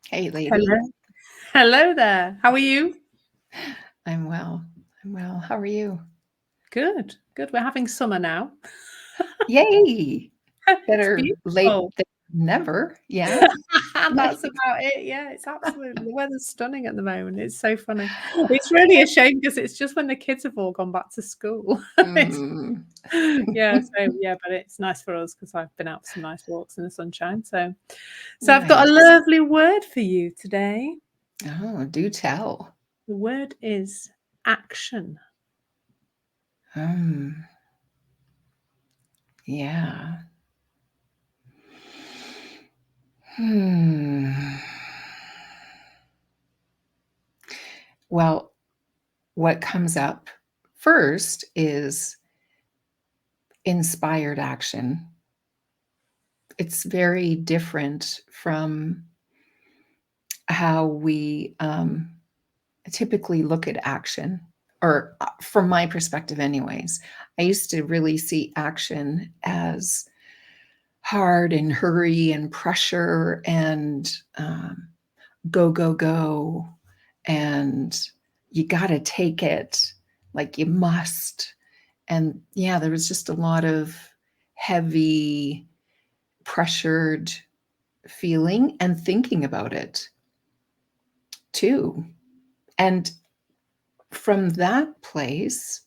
Hey, lady. Hello. Hello there. How are you? I'm well. I'm well. How are you? Good. Good. We're having summer now. Yay! It's Better late beautiful. than never. Yeah. That's about it. Yeah, it's absolutely the weather's stunning at the moment. It's so funny. It's really a shame because it's just when the kids have all gone back to school. It's, Mm. but it's nice for us because I've been out for some nice walks in the sunshine. So I've got a Nice. lovely word for you today. Oh, do tell. The word is action. Hmm. Yeah. Hmm. Well, what comes up first is inspired action. It's very different from how we typically look at action, or from my perspective, anyways. I used to really see action as hard and hurry and pressure and go, go, go. And you got to take it like you must. And yeah, there was just a lot of heavy, pressured feeling and thinking about it too. And from that place,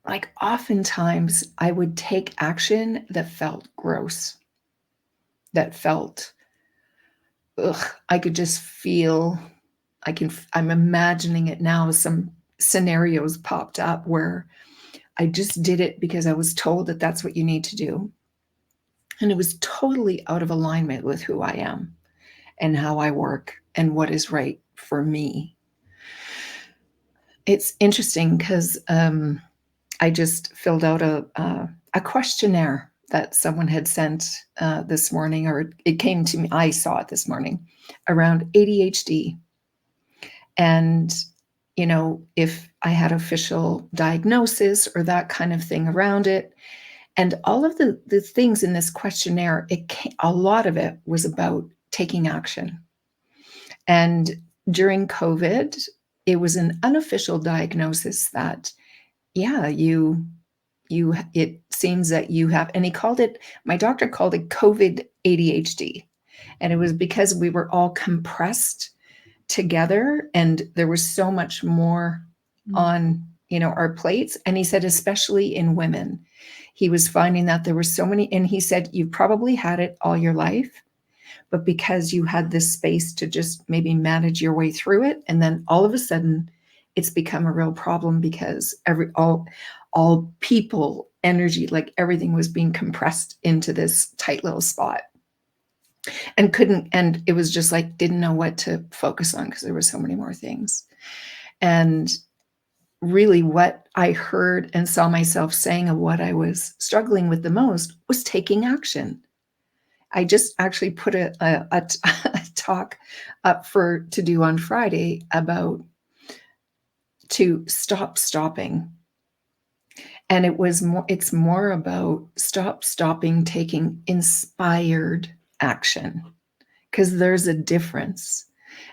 like oftentimes I would take action that felt gross, that felt, ugh, I could just feel, I'm imagining it now. Some scenarios popped up where I just did it because I was told that that's what you need to do. And it was totally out of alignment with who I am and how I work and what is right for me. It's interesting because I just filled out a questionnaire that someone had sent this morning, or it came to me. I saw it this morning around ADHD, and if I had official diagnosis or that kind of thing around it, and all of the things in this questionnaire, a lot of it was about taking action. And during COVID, it was an unofficial diagnosis that, yeah, it seems that you have, and he called it, my doctor called it COVID ADHD. And it was because we were all compressed together and there was so much more on, our plates. And he said, especially in women, he was finding that there were so many, and he said, you've probably had it all your life, but because you had this space to just maybe manage your way through it, and then all of a sudden it's become a real problem because all people energy, like everything was being compressed into this tight little spot, and it was just like didn't know what to focus on because there were so many more things. And really what I heard and saw myself saying of what I was struggling with the most was taking action. I just actually put a talk up to do on Friday about to stop stopping. And it's more about stopping taking inspired action, because there's a difference.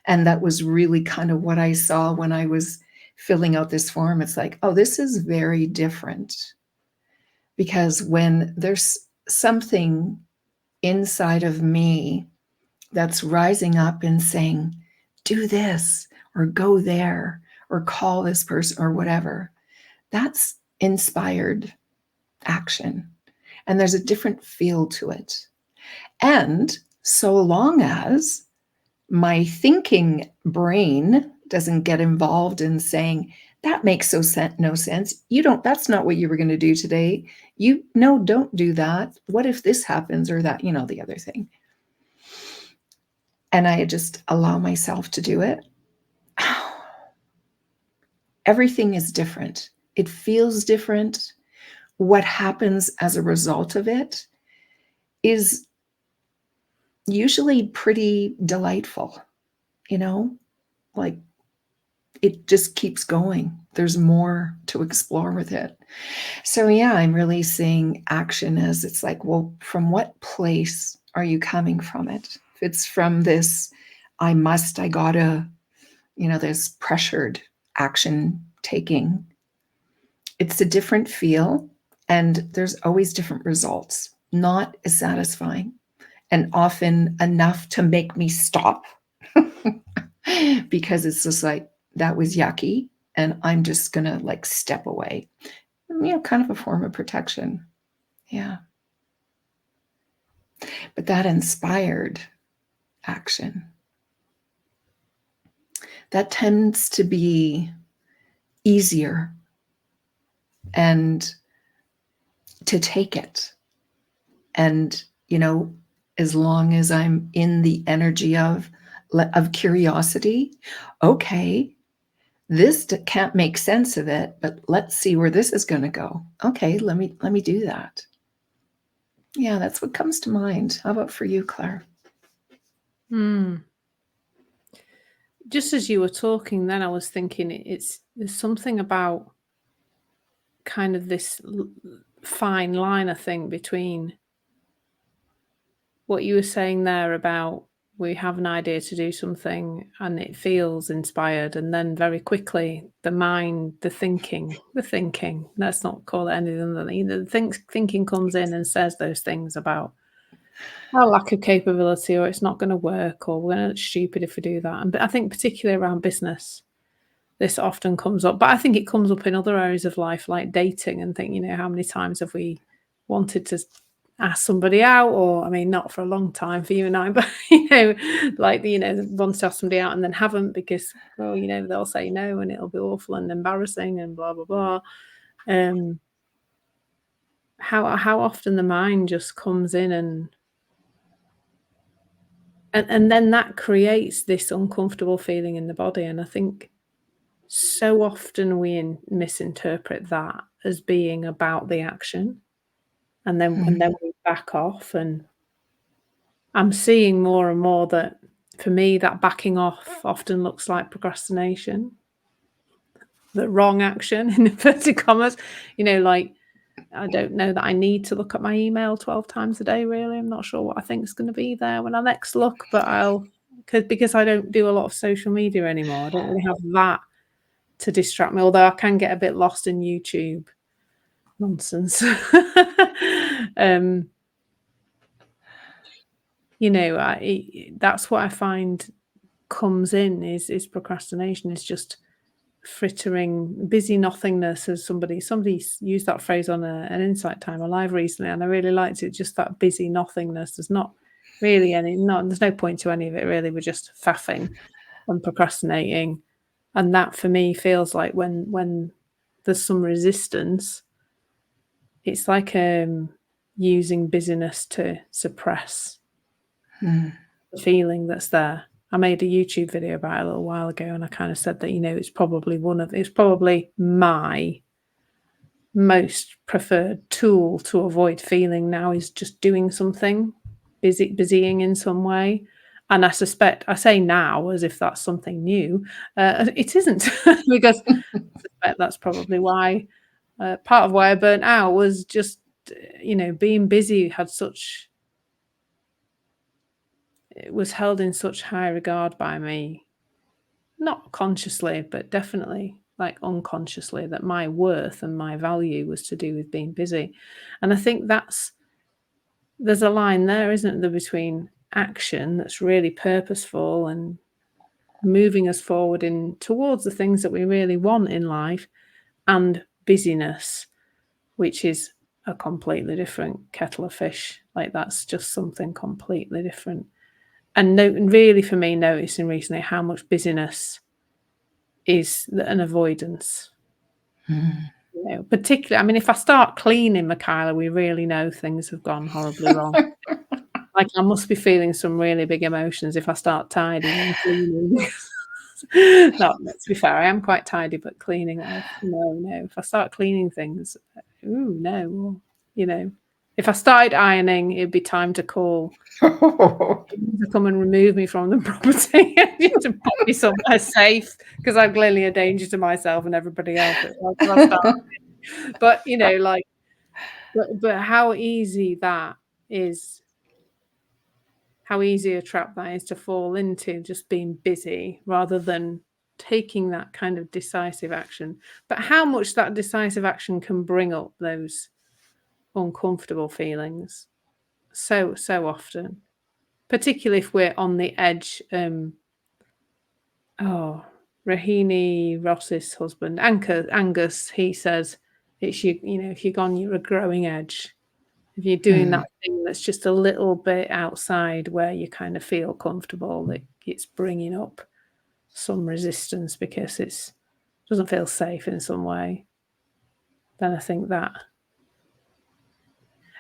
And that was really kind of what I saw when I was filling out this form. It's like, oh, this is very different, because when there's something inside of me that's rising up and saying, do this or go there or call this person or whatever, that's inspired action. And there's a different feel to it. And so long as my thinking brain doesn't get involved in saying, that makes no sense. That's not what you were going to do today. No, don't do that. What if this happens or that, the other thing. And I just allow myself to do it. Everything is different. It feels different. What happens as a result of it is usually pretty delightful, like it just keeps going. There's more to explore with it. So, yeah, I'm really seeing action as it's like, well, from what place are you coming from it? If it's from this, I gotta, this pressured action taking, it's a different feel, and there's always different results, not as satisfying, and often enough to make me stop because it's just like, that was yucky, and I'm just gonna like step away. Kind of a form of protection. Yeah. But that inspired action, that tends to be easier and to take it. And, as long as I'm in the energy of curiosity, okay, this can't make sense of it, but let's see where this is going to go. Okay, let me do that. Yeah, that's what comes to mind. How about for you, Clare? Just as you were talking then, I was thinking there's something about kind of this fine line, I think, between what you were saying there about we have an idea to do something and it feels inspired, and then very quickly the mind, the thinking, let's not call it anything other than the thinking comes in and says those things about our lack of capability, or it's not going to work, or we're going to look stupid if we do that. And I think particularly around business, this often comes up, but I think it comes up in other areas of life, like dating, and think, how many times have we wanted to ask somebody out, or I mean, not for a long time for you and I, but want to ask somebody out and then haven't because, well, they'll say no and it'll be awful and embarrassing and blah blah blah. How often the mind just comes in and then that creates this uncomfortable feeling in the body, and I think so often we misinterpret that as being about the action, and then we back off. And I'm seeing more and more that for me that backing off often looks like procrastination, the wrong action in inverted commas. Like, I don't know that I need to look at my email 12 times a day, really. I'm not sure what I think is going to be there when I next look, but because I don't do a lot of social media anymore, I don't really have that to distract me, although I can get a bit lost in YouTube nonsense. That's what I find comes in is procrastination. Is just frittering, busy nothingness, as somebody used that phrase on an Insight Timer live recently, and I really liked it. Just that busy nothingness. There's not really there's no point to any of it, really. We're just faffing and procrastinating. And that for me feels like when there's some resistance, it's like using busyness to suppress the feeling that's there. I made a YouTube video about it a little while ago, and I kind of said that, it's probably my most preferred tool to avoid feeling now is just doing something, busying in some way. And I suspect, I say now as if that's something new. It isn't, because I suspect that's probably why, part of why I burnt out was just, being busy it was held in such high regard by me, not consciously, but definitely like unconsciously, that my worth and my value was to do with being busy. And I think there's a line there, isn't there, between action that's really purposeful and moving us forward towards the things that we really want in life, and busyness, which is a completely different kettle of fish. Like, that's just something completely different. And really for me, noticing recently how much busyness is an avoidance. Particularly, I mean, if I start cleaning, Michaela, we really know things have gone horribly wrong. Like, I must be feeling some really big emotions if I start tidying and cleaning. No, to be fair, I am quite tidy, but cleaning, no. If I start cleaning things, no. If I started ironing, it'd be time to call to come and remove me from the property to put me somewhere safe, because I'm clearly a danger to myself and everybody else. But but how easy that is how easy a trap that is to fall into, just being busy rather than taking that kind of decisive action. But how much that decisive action can bring up those uncomfortable feelings so often, particularly if we're on the edge. Rahini Ross's husband, Angus, he says it's if you're on your growing edge, if you're doing that thing that's just a little bit outside where you kind of feel comfortable, that it's bringing up some resistance because it doesn't feel safe in some way, then I think that.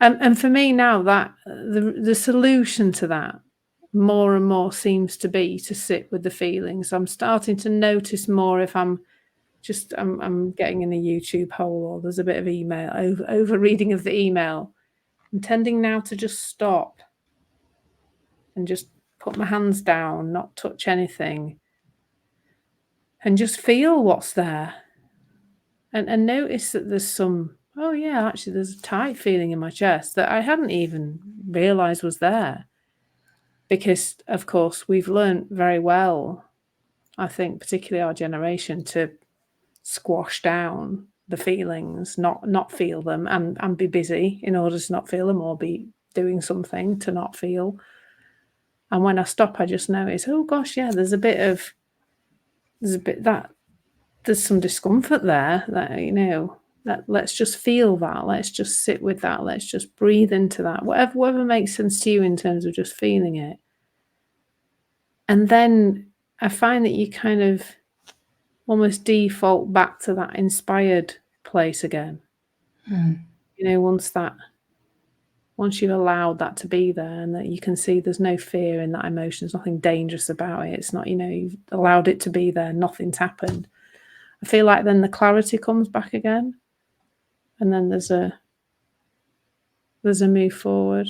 And for me now, that the solution to that more and more seems to be to sit with the feelings. I'm starting to notice more if I'm getting in a YouTube hole or there's a bit of email, over reading of the email. I'm tending now to just stop and just put my hands down, not touch anything, and just feel what's there. And notice that there's some, actually there's a tight feeling in my chest that I hadn't even realised was there. Because, of course, we've learned very well, I think, particularly our generation, to squash down the feelings, not feel them, and be busy in order to not feel them, or be doing something to not feel. And when I stop, I just notice, oh gosh, yeah, there's some discomfort there, that let's just feel that, let's just sit with that, let's just breathe into that, whatever makes sense to you in terms of just feeling it. And then I find that you kind of almost default back to that inspired place again. Once you've allowed that to be there, and that you can see there's no fear in that emotion, there's nothing dangerous about it, it's not, you've allowed it to be there, nothing's happened. I feel like then the clarity comes back again, and then there's a move forward.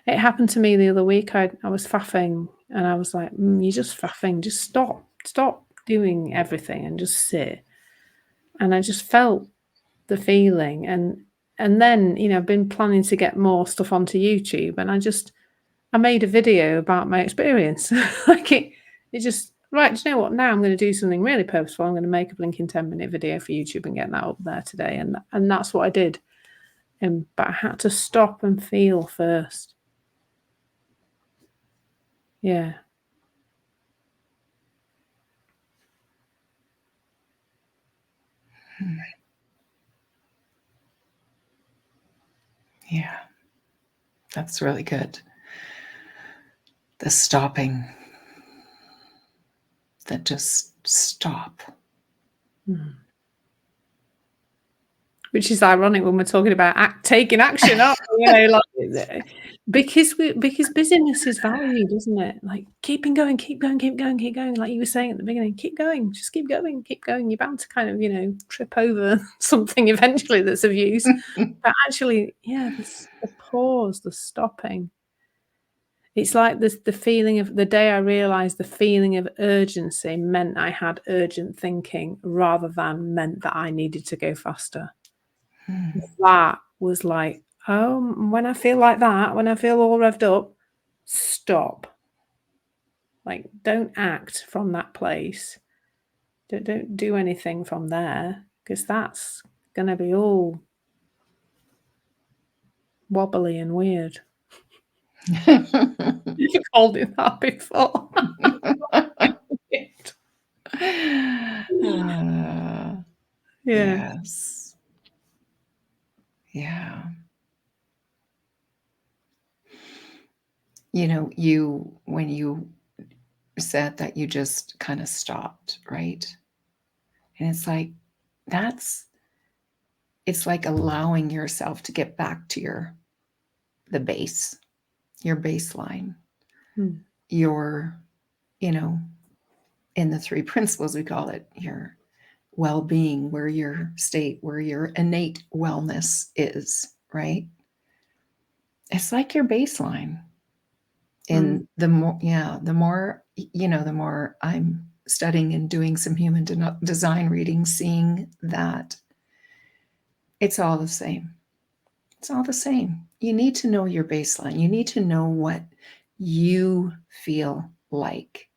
It happened to me the other week. I was faffing, and I was like, you're just faffing, just stop doing everything and just sit. And I just felt the feeling, and then I've been planning to get more stuff onto YouTube, and I made a video about my experience. Like it just, right, do you know what, now I'm going to do something really purposeful. I'm going to make a blinking 10-minute video for YouTube and get that up there today, and that's what I did. But I had to stop and feel first. Yeah. Yeah, that's really good. The stopping, that just stop. Which is ironic when we're talking about taking action, aren't we? Because busyness is valued, isn't it? Like keep going. Like you were saying at the beginning, keep going, just keep going. You're bound to kind of, trip over something eventually that's of use. But actually, the pause, the stopping. It's like this, the feeling of the day I realised the feeling of urgency meant I had urgent thinking rather than meant that I needed to go faster. That was like, when I feel like that, when I feel all revved up, stop. Like, don't act from that place. Don't do anything from there, because that's going to be all wobbly and weird. You've called it that before. Yes. Yeah. When you said that you just kind of stopped, right? And it's like, it's like allowing yourself to get back to the base, your baseline, your, in the 3 principles, we call it your well-being, where your innate wellness is, right? It's like your baseline. And the more I'm studying and doing some human design reading, seeing that it's all the same. It's all the same. You need to know your baseline. You need to know what you feel like,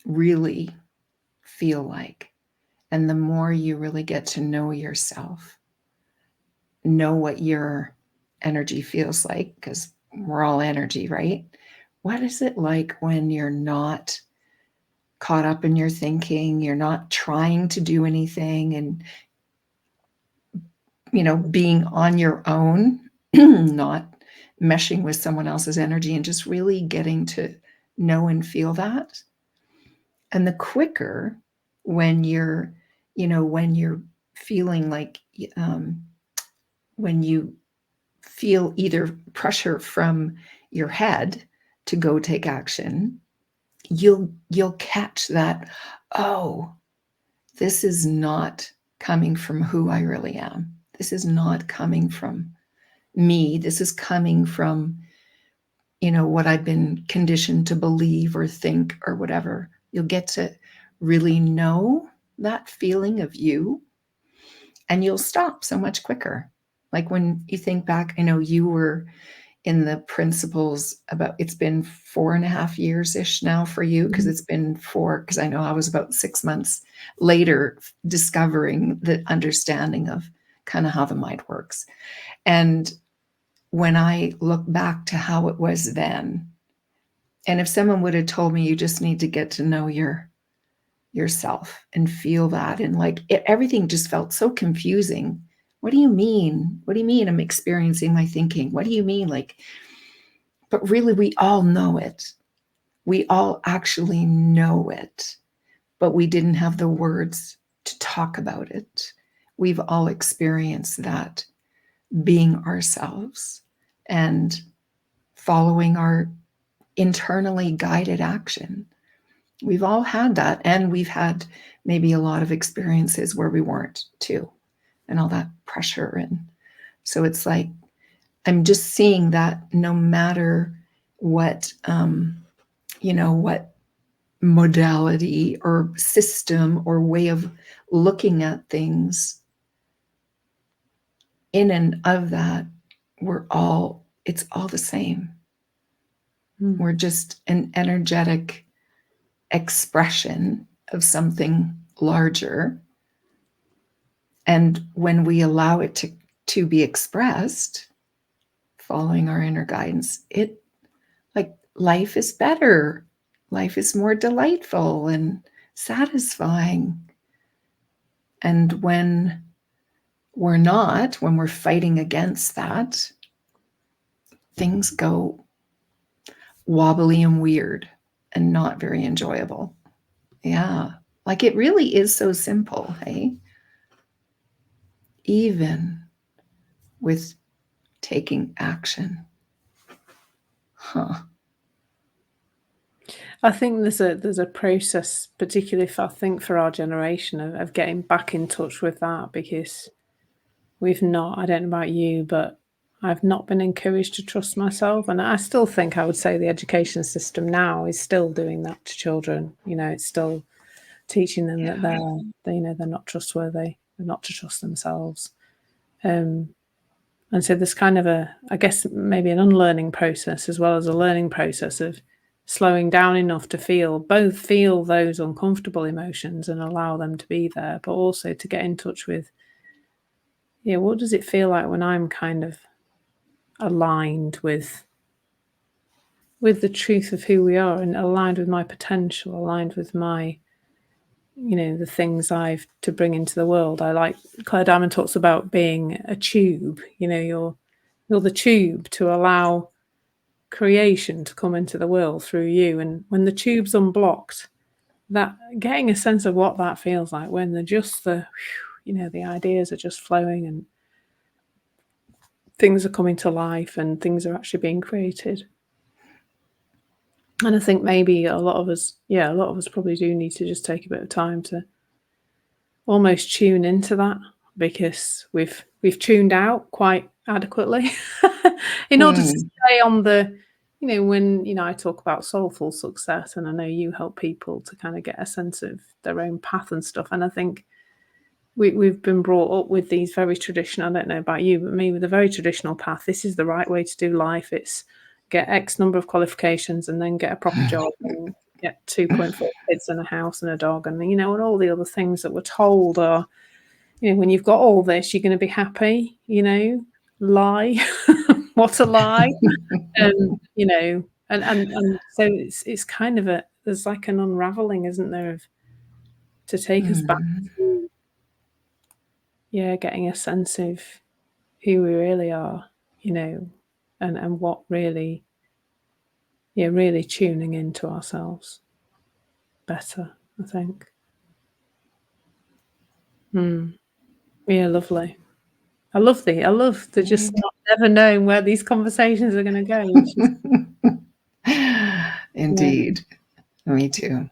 really feel like. And the more you really get to know yourself, know what your energy feels like, because we're all energy, right? What is it like when you're not caught up in your thinking, you're not trying to do anything, and being on your own, not meshing with someone else's energy, and just really getting to know and feel that. And the quicker, when you're feeling like, when you feel either pressure from your head to go take action, you'll catch that, oh, this is not coming from who I really am. This is not coming from me. This is coming from, what I've been conditioned to believe or think or whatever. You'll get to really know that feeling of you, and you'll stop so much quicker. Like when you think back, I know you were in the principles about, it's been 4.5 years-ish now for you, because it's been 4, because I know I was about 6 months later discovering the understanding of kind of how the mind works. And when I look back to how it was then, and if someone would have told me you just need to get to know yourself and feel that, and like everything just felt so confusing. What do you mean? What do you mean I'm experiencing my thinking? What do you mean? Like, but really, we all know it. We all actually know it, but we didn't have the words to talk about it. We've all experienced that, being ourselves and following our internally guided action. We've all had that, and we've had maybe a lot of experiences where we weren't too, and all that pressure. And so it's like, I'm just seeing that no matter what, what modality or system or way of looking at things, in and of that, it's all the same. We're just an energetic expression of something larger. And when we allow it to be expressed, following our inner guidance, it, like, life is better. Life is more delightful and satisfying. And when we're fighting against that, things go wobbly and weird and not very enjoyable. Yeah. Like, it really is so simple, hey? Even with taking action. Huh. I think there's a process, particularly if I think for our generation, of getting back in touch with that, because we've not, I don't know about you, but I've not been encouraged to trust myself. And I still think, I would say, the education system now is still doing that to children. It's still teaching them that they're not trustworthy, they're not to trust themselves. And so there's kind of I guess maybe an unlearning process as well as a learning process of slowing down enough to feel those uncomfortable emotions and allow them to be there, but also to get in touch with, what does it feel like when I'm kind of aligned with the truth of who we are, and aligned with my potential, aligned with my, the things I've to bring into the world. I like Clare Diamond talks about being a tube. You're the tube to allow creation to come into the world through you. And when the tube's unblocked, that getting a sense of what that feels like when the ideas are just flowing and things are coming to life and things are actually being created. And I think maybe a lot of us probably do need to just take a bit of time to almost tune into that, because we've tuned out quite adequately in order to stay on the, when I talk about soulful success, and I know you help people to kind of get a sense of their own path and stuff. And I think we've been brought up with these very traditional, I don't know about you, but me, with a very traditional path. This is the right way to do life. It's get X number of qualifications and then get a proper job and get 2.4 kids and a house and a dog and, and all the other things that we're told are, when you've got all this, you're going to be happy, lie. What a lie. And, and so it's kind of there's like an unraveling, isn't there, to take us back to, getting a sense of who we really are, and what really, really tuning into ourselves better, I think. Yeah, lovely. I love the just not never knowing where these conversations are going to go. Which is, Indeed. Me too.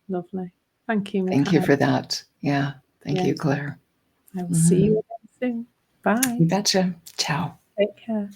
Lovely. Thank you, Thank you Michaela. for that. Yeah. Thank you, Claire. I will see you again soon. Bye. You betcha. Ciao. Take care.